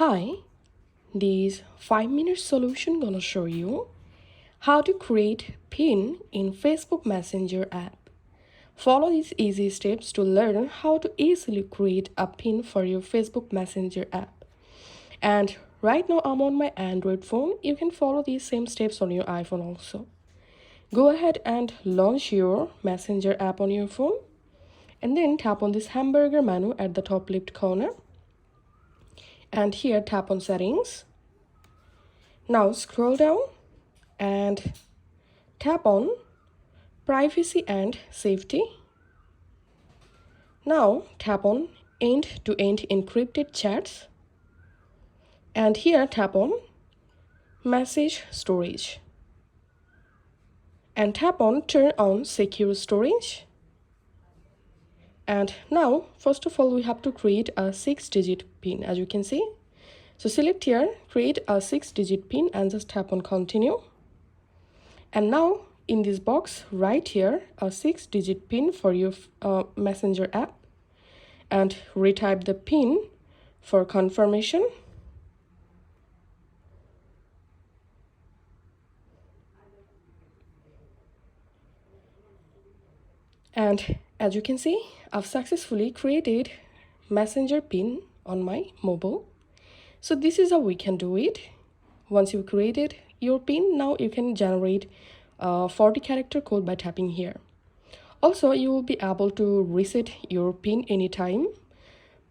Hi, this 5-minute solution gonna show you how to create pin in Facebook Messenger app. Follow these easy steps to learn how to easily create a pin for your Facebook Messenger app. And right now I'm on my Android phone. You can follow these same steps on your iPhone also. Go ahead and launch your Messenger app on your phone and then tap on this hamburger menu at the top left corner. And here tap on settings. Now scroll down and tap on privacy and safety. Now tap on end-to-end encrypted chats and here tap on message storage and tap on turn on secure storage. And now first of all we have to create a 6-digit pin, as you can see. So select here create a 6-digit pin and just tap on continue. And now in this box write here a 6-digit pin for your Messenger app and retype the pin for confirmation. And as you can see, I've successfully created Messenger pin on my mobile. So this is how we can do it. Once you created your pin, now you can generate a 40-character code by tapping here. Also, you will be able to reset your pin anytime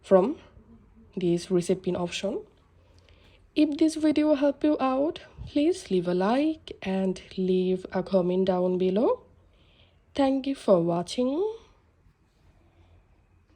from this reset pin option. If this video helped you out, please leave a like and leave a comment down below. Thank you for watching.